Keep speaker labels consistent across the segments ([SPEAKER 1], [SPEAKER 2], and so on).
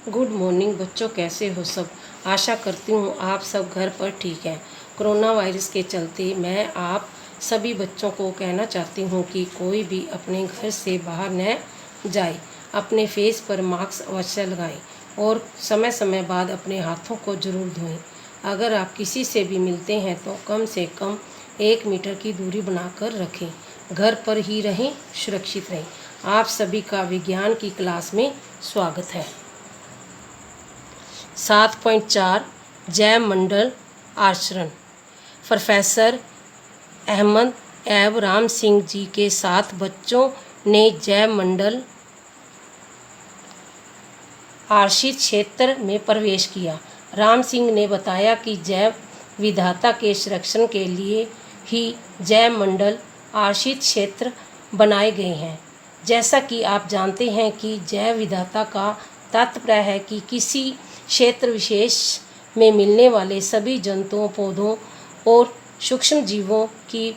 [SPEAKER 1] Good morning बच्चों, कैसे हो सब। आशा करती हूँ आप सब घर पर ठीक हैं। कोरोना वायरस के चलते मैं आप सभी बच्चों को कहना चाहती हूँ कि कोई भी अपने घर से बाहर न जाए। अपने फेस पर मास्क अवश्य लगाएं और समय समय बाद अपने हाथों को जरूर धोएं। अगर आप किसी से भी मिलते हैं तो कम से कम 1 मीटर की दूरी बनाकर रखें। घर पर ही रहें, सुरक्षित रहें। आप सभी का विज्ञान की क्लास में स्वागत है। 7.4 जैव मंडल आचरण। प्रोफेसर अहमद एव राम सिंह जी के साथ बच्चों ने जैव मंडल आश्रित क्षेत्र में प्रवेश किया। राम सिंह ने बताया कि जैव विविधता के संरक्षण के लिए ही जैव मंडल आश्रित क्षेत्र बनाए गए हैं। जैसा कि आप जानते हैं कि जैव विविधता का तात्पर्य है कि किसी क्षेत्र विशेष में मिलने वाले सभी जंतुओं, पौधों और सूक्ष्म जीवों की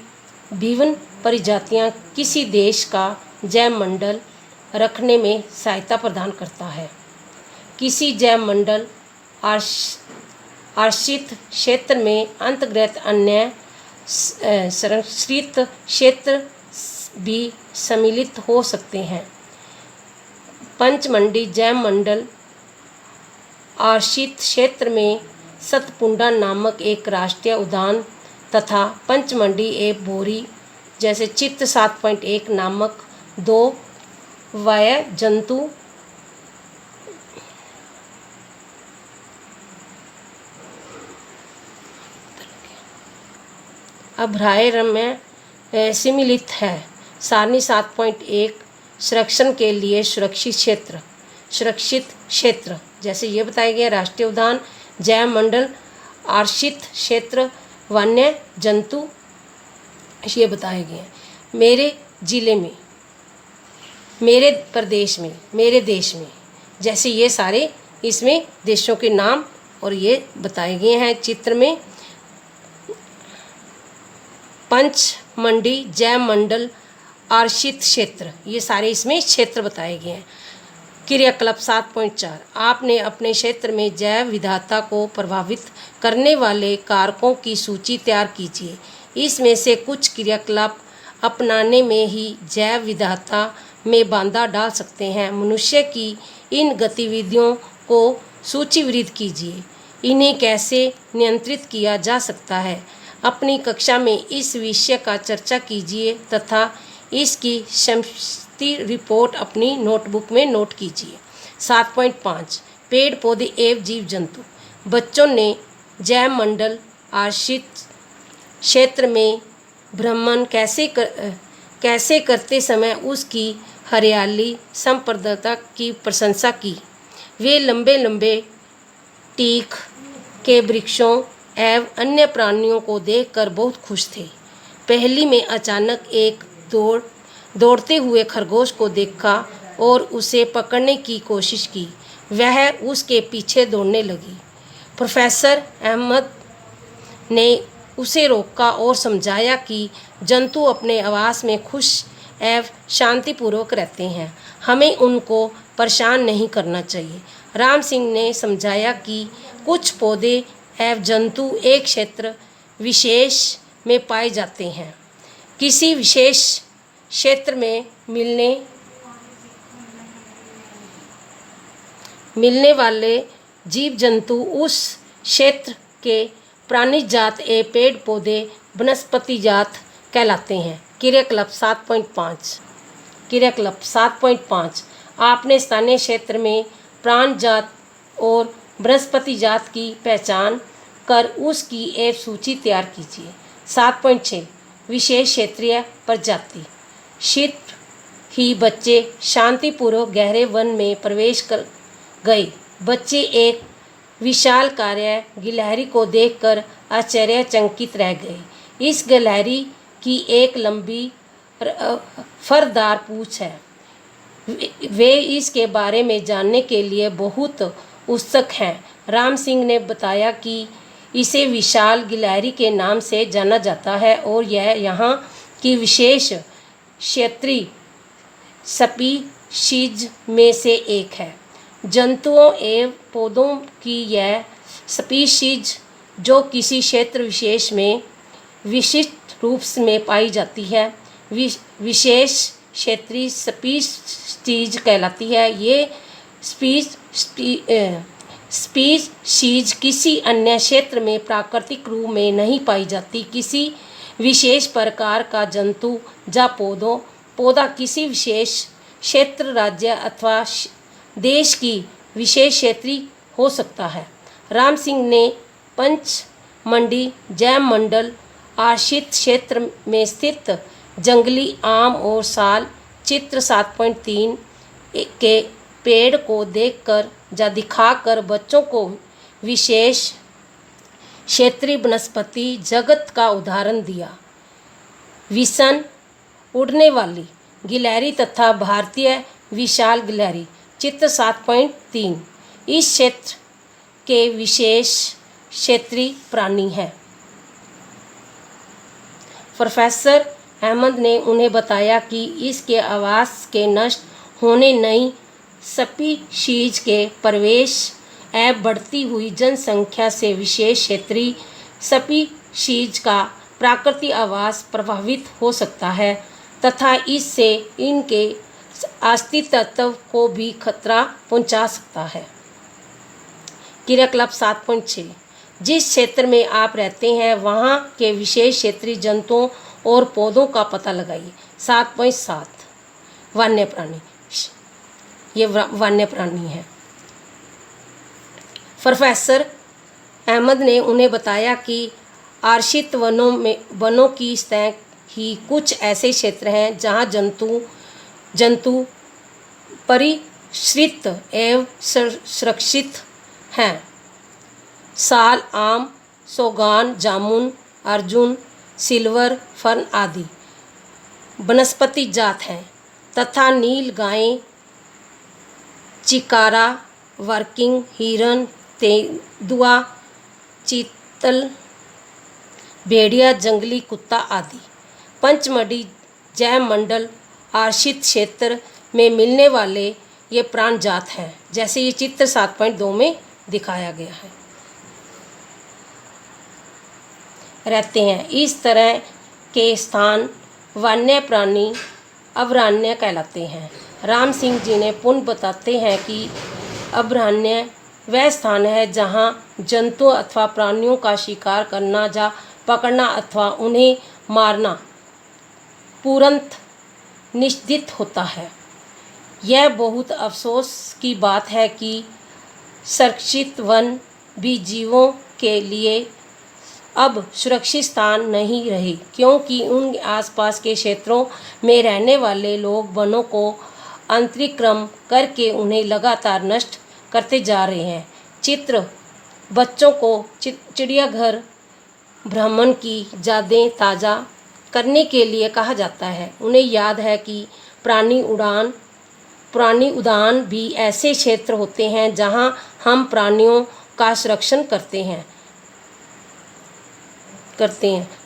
[SPEAKER 1] विभिन्न प्रजातियां किसी देश का जैव मंडल रखने में सहायता प्रदान करता है। किसी जैव मंडल आश्रित क्षेत्र में अंतर्गत अन्य संरक्षित क्षेत्र भी सम्मिलित हो सकते हैं। पंचमंडी जैव मंडल आश्रित क्षेत्र में सतपुड़ा नामक एक राष्ट्रीय उद्यान तथा पंचमंडी एवं बोरी जैसे चित्र 7.1 नामक 2 वन्य जंतु अभयारण्य में सम्मिलित है। सारणी 7.1 संरक्षण के लिए सुरक्षित क्षेत्र जैसे ये बताया गया राष्ट्रीय उद्यान, जैव मंडल आश्रित क्षेत्र, वन्य जंतु ये बताए गए हैं। मेरे ज़िले में, मेरे प्रदेश में, मेरे देश में, जैसे ये सारे इसमें देशों के नाम और ये बताए गए हैं चित्र में। पंचमंडी जैव मंडल आश्रित क्षेत्र, ये सारे इसमें क्षेत्र बताए गए हैं। क्रियाकलाप 7.4 आपने अपने क्षेत्र में जैव विविधता को प्रभावित करने वाले कारकों की सूची तैयार कीजिए। इसमें से कुछ क्रियाकलाप अपनाने में ही जैव विविधता में बाधा डाल सकते हैं। मनुष्य की इन गतिविधियों को सूचीबद्ध कीजिए। इन्हें कैसे नियंत्रित किया जा सकता है, अपनी कक्षा में इस विषय का चर्चा कीजिए तथा इसकी समष्टि रिपोर्ट अपनी नोटबुक में नोट कीजिए। 7.5 पेड़ पौधे एवं जीव जंतु। बच्चों ने जैव मंडल आश्रित क्षेत्र में भ्रमण कैसे करते समय उसकी हरियाली संपन्नता की प्रशंसा की। वे लंबे लंबे टीक के वृक्षों एवं अन्य प्राणियों को देखकर बहुत खुश थे। पहली में अचानक एक दौड़ते हुए खरगोश को देखा और उसे पकड़ने की कोशिश की। वह उसके पीछे दौड़ने लगी। प्रोफेसर अहमद ने उसे रोका और समझाया कि जंतु अपने आवास में खुश एवं शांतिपूर्वक रहते हैं, हमें उनको परेशान नहीं करना चाहिए। राम सिंह ने समझाया कि कुछ पौधे एवं जंतु एक क्षेत्र विशेष में पाए जाते हैं। किसी विशेष क्षेत्र में मिलने वाले जीव जंतु उस क्षेत्र के प्राणी जात एवं पेड़ पौधे वनस्पति जात कहलाते हैं। क्रियाकलाप 7.5 आपने स्थानीय क्षेत्र में प्राण जात और वनस्पति जात की पहचान कर उसकी एक सूची तैयार कीजिए। 7.6 विशेष क्षेत्रीय प्रजाति। शीघ्र ही बच्चे शांतिपूर्वक गहरे वन में प्रवेश कर गए। बच्चे एक विशालकाय गिलहरी को देखकर आश्चर्यचकित रह गए। इस गिलहरी की एक लंबी फरदार पूंछ है। वे इसके बारे में जानने के लिए बहुत उत्सुक हैं। राम सिंह ने बताया कि इसे विशाल गिलहरी के नाम से जाना जाता है और यह यहाँ की विशेष क्षेत्रीय स्पीशीज में से एक है। जंतुओं एवं पौधों की यह स्पीशीज जो किसी क्षेत्र विशेष में विशिष्ट रूप में पाई जाती है विशेष क्षेत्रीय स्पीशीज कहलाती है। ये स्पीशीज किसी अन्य क्षेत्र में प्राकृतिक रूप में नहीं पाई जाती। किसी विशेष प्रकार का जंतु या पौधा किसी विशेष क्षेत्र, राज्य अथवा देश की विशेष क्षेत्रीय हो सकता है। राम सिंह ने पंचमंडी जैव मंडल आश्रित क्षेत्र में स्थित जंगली आम और साल चित्र 7.3 के पेड़ को देखकर या दिखाकर बच्चों को विशेष क्षेत्रीय वनस्पति जगत का उदाहरण दिया। विषण उड़ने वाली गिलहरी तथा भारतीय विशाल गिलहरी चित्र 7.3 इस क्षेत्र के विशेष क्षेत्रीय प्राणी हैं। प्रोफेसर अहमद ने उन्हें बताया कि इसके आवास के नष्ट होने, नई स्पीशीज के प्रवेश एवं बढ़ती हुई जनसंख्या से विशेष क्षेत्रीय स्पीशीज का प्राकृतिक आवास प्रभावित हो सकता है तथा इससे इनके अस्तित्व को भी खतरा पहुंचा सकता है। क्रियाकलाप 7.6 जिस क्षेत्र में आप रहते हैं वहाँ के विशेष क्षेत्रीय जंतुओं और पौधों का पता लगाइए। 7.7 वन्य प्राणी, ये वन्य प्राणी है। प्रोफेसर अहमद ने उन्हें बताया कि आरक्षित वनों की सतह ही कुछ ऐसे क्षेत्र हैं जहाँ जंतु परिष्कृत एवं सुरक्षित हैं। साल, आम, सौगान, जामुन, अर्जुन, सिल्वर फर्न आदि वनस्पति जात हैं तथा नील गाय, चिकारा, वर्किंग हिरन, तेंदुआ, चीतल, भेड़िया, जंगली कुत्ता आदि पंचमढ़ी जैव मंडल आश्रित क्षेत्र में मिलने वाले ये प्राण जात हैं, जैसे ये चित्र 7.2 में दिखाया गया है, रहते हैं। इस तरह के स्थान वन्य प्राणी अभयारण्य कहलाते हैं। राम सिंह जी ने पुनः बताते हैं कि अभयारण्य वह स्थान है जहाँ जंतुओं अथवा प्राणियों का शिकार करना या पकड़ना अथवा उन्हें मारना तुरंत निषिद्ध होता है। यह बहुत अफसोस की बात है कि संरक्षित वन भी जीवों के लिए अब सुरक्षित स्थान नहीं रहे, क्योंकि उन आसपास के क्षेत्रों में रहने वाले लोग वनों को अतिक्रमण करके उन्हें लगातार नष्ट करते जा रहे हैं। चित्र बच्चों को चिड़ियाघर भ्रमण की यादें ताज़ा करने के लिए कहा जाता है। उन्हें याद है कि प्राणी उद्यान भी ऐसे क्षेत्र होते हैं जहां हम प्राणियों का संरक्षण करते हैं।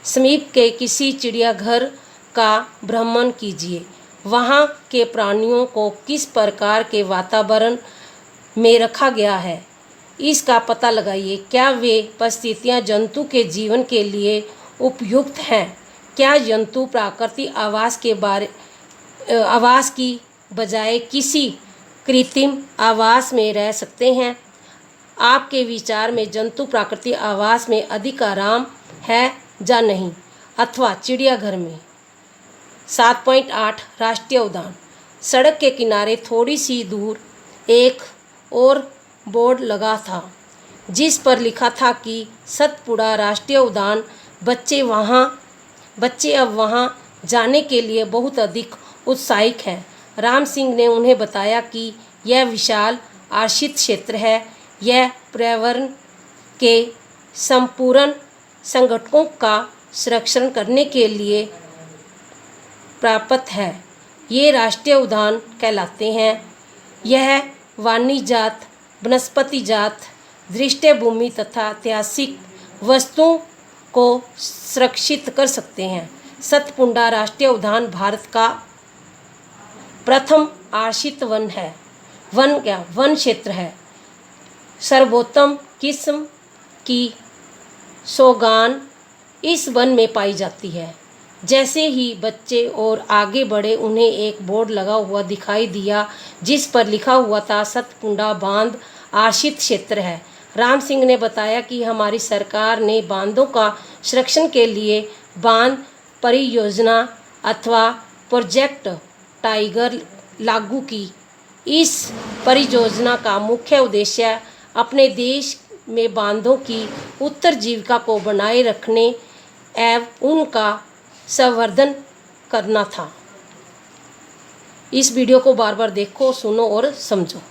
[SPEAKER 1] समीप के किसी चिड़ियाघर का भ्रमण कीजिए। वहां के प्राणियों को किस प्रकार के वातावरण में रखा गया है, इसका पता लगाइए। क्या वे परिस्थितियां जंतु के जीवन के लिए उपयुक्त हैं? क्या जंतु प्राकृतिक आवास की बजाय किसी कृत्रिम आवास में रह सकते हैं? आपके विचार में जंतु प्राकृतिक आवास में अधिक आराम है या नहीं, अथवा चिड़ियाघर में? 7.8 राष्ट्रीय उद्यान। सड़क के किनारे थोड़ी सी दूर एक और बोर्ड लगा था जिस पर लिखा था कि सतपुड़ा राष्ट्रीय उद्यान। बच्चे अब वहां जाने के लिए बहुत अधिक उत्साहित हैं। राम सिंह ने उन्हें बताया कि यह विशाल आरक्षित क्षेत्र है। यह पर्यावरण के संपूर्ण संगठनों का संरक्षण करने के लिए प्राप्त है। ये राष्ट्रीय उद्यान कहलाते हैं। यह वाणी जात, वनस्पति जात, दृश्य भूमि तथा ऐतिहासिक वस्तुओं को सुरक्षित कर सकते हैं। सतपुड़ा राष्ट्रीय उद्यान भारत का प्रथम आरक्षित वन है। वन क्षेत्र है। सर्वोत्तम किस्म की सोगान इस वन में पाई जाती है। जैसे ही बच्चे और आगे बढ़े उन्हें एक बोर्ड लगा हुआ दिखाई दिया जिस पर लिखा हुआ था सतपुड़ा बांध आरक्षित क्षेत्र है। राम सिंह ने बताया कि हमारी सरकार ने बांधों का संरक्षण के लिए बांध परियोजना अथवा प्रोजेक्ट टाइगर लागू की। इस परियोजना का मुख्य उद्देश्य अपने देश में बांधों की उत्तरजीविका को बनाए रखने एवं उनका संवर्धन करना था। इस वीडियो को बार बार देखो, सुनो और समझो।